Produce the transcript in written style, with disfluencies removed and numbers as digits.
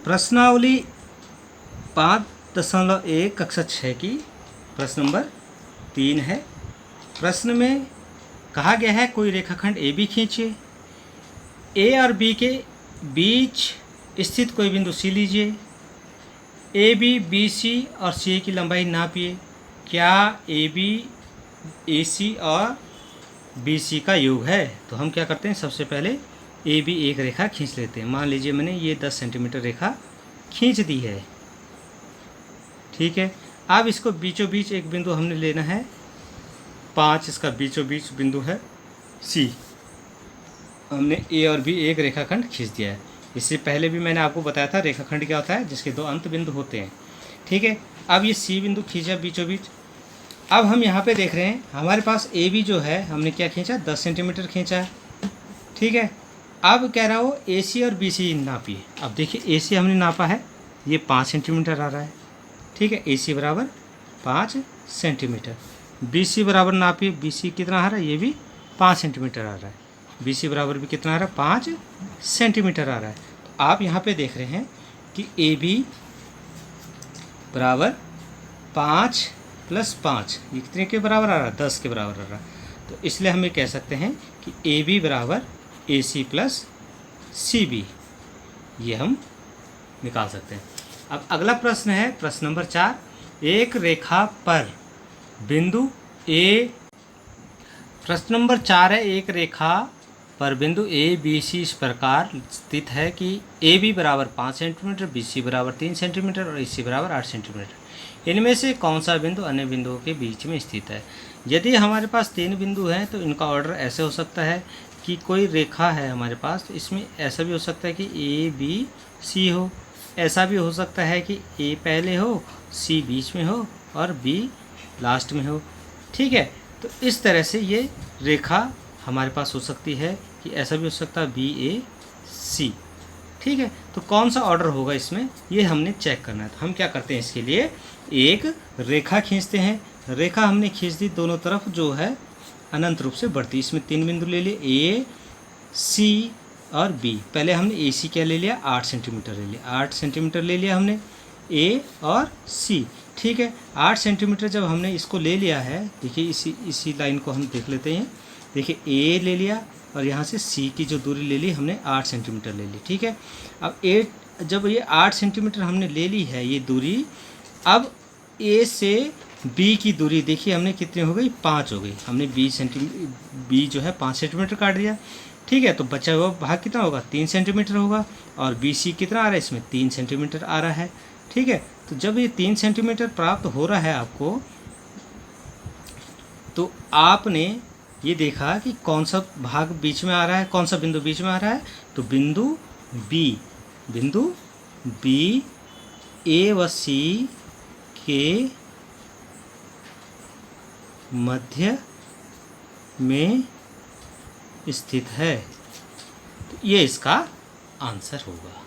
प्रश्नावली 5.1 कक्षा 6 की प्रश्न नंबर 3 है। प्रश्न में कहा गया है कोई रेखाखंड ए बी खींचिए, ए और बी के बीच स्थित कोई बिंदु सी लीजिए, ए बी सी और सी की लंबाई नापिए। क्या ए बी ए सी और बी सी का योग है? तो हम क्या करते हैं, सबसे पहले ए बी एक रेखा खींच लेते हैं। मान लीजिए मैंने ये 10 सेंटीमीटर रेखा खींच दी है, ठीक है। अब इसको बीचों बीच एक बिंदु हमने लेना है 5, इसका बीचों बीच बिंदु है सी। हमने ए और बी एक रेखाखंड खींच दिया है। इससे पहले भी मैंने आपको बताया था रेखाखंड क्या होता है, जिसके 2 अंत बिंदु होते हैं, ठीक है। अब ये सी बिंदु खींचा बीचों बीच। अब हम यहाँ पे देख रहे हैं हमारे पास ए बी जो है हमने क्या खींचा, 10 सेंटीमीटर खींचा है, ठीक है। अब कह रहा हो ए सी और बी सी नापिए। अब देखिए ए सी हमने नापा है, ये 5 सेंटीमीटर आ रहा है, ठीक है। ए सी बराबर 5 सेंटीमीटर। बी सी बराबर नापिए, बी सी कितना आ रहा है, ये भी 5 सेंटीमीटर आ रहा है। बी सी बराबर भी कितना आ रहा है, 5 सेंटीमीटर आ रहा है। तो आप यहाँ पे देख रहे हैं कि ए बी बराबर 5 + 5, ये कितने के बराबर आ रहा है, 10 के बराबर आ रहा है। तो इसलिए हम ये कह सकते हैं कि ए बी बराबर ए सी + सी बी, ये हम निकाल सकते हैं। अब अगला प्रश्न है प्रश्न नंबर 4। एक रेखा पर बिंदु ए, प्रश्न नंबर 4 है, एक रेखा पर बिंदु ए बी सी इस प्रकार स्थित है कि ए बी बराबर 5 सेंटीमीटर, बी सी बराबर 3 सेंटीमीटर और ए सी बराबर 8 सेंटीमीटर। इनमें से कौन सा बिंदु अन्य बिंदुओं के बीच में स्थित है? यदि हमारे पास 3 बिंदु हैं तो इनका ऑर्डर ऐसे हो सकता है कि कोई रेखा है हमारे पास, तो इसमें ऐसा भी हो सकता है कि ए बी सी हो, ऐसा भी हो सकता है कि ए पहले हो, सी बीच में हो और बी लास्ट में हो, ठीक है। तो इस तरह से ये रेखा हमारे पास हो सकती है कि ऐसा भी हो सकता है बी ए सी, ठीक है। तो कौन सा ऑर्डर होगा इसमें, ये हमने चेक करना है। तो हम क्या करते हैं, इसके लिए एक रेखा खींचते हैं। रेखा हमने खींच दी, दोनों तरफ जो है अनंत रूप से बढ़ती। इसमें 3 बिंदु ले लिए, ए सी और बी। पहले हमने ए सी क्या ले लिया, 8 सेंटीमीटर ले लिया, 8 सेंटीमीटर ले लिया हमने ए और सी, ठीक है। 8 सेंटीमीटर जब हमने इसको ले लिया है, देखिए इसी लाइन को हम देख लेते हैं। देखिए ए ले लिया और यहाँ से सी की जो दूरी ले ली हमने 8 सेंटीमीटर ले ली, ठीक है। अब जब ये 8 सेंटीमीटर हमने ले ली है ये दूरी, अब ए से बी की दूरी देखिए हमने कितनी हो गई, 5 हो गई। हमने बी जो है 5 सेंटीमीटर काट दिया, ठीक है। तो बचा हुआ भाग कितना होगा, 3 सेंटीमीटर होगा। और बी सी कितना आ रहा है, इसमें 3 सेंटीमीटर आ रहा है, ठीक है। तो जब ये 3 सेंटीमीटर प्राप्त हो रहा है आपको, तो आपने ये देखा कि कौन सा भाग बीच में आ रहा है, कौन सा बिंदु बीच में आ रहा है। तो बिंदु बी ए व सी के मध्य में स्थित है। तो ये इसका आंसर होगा।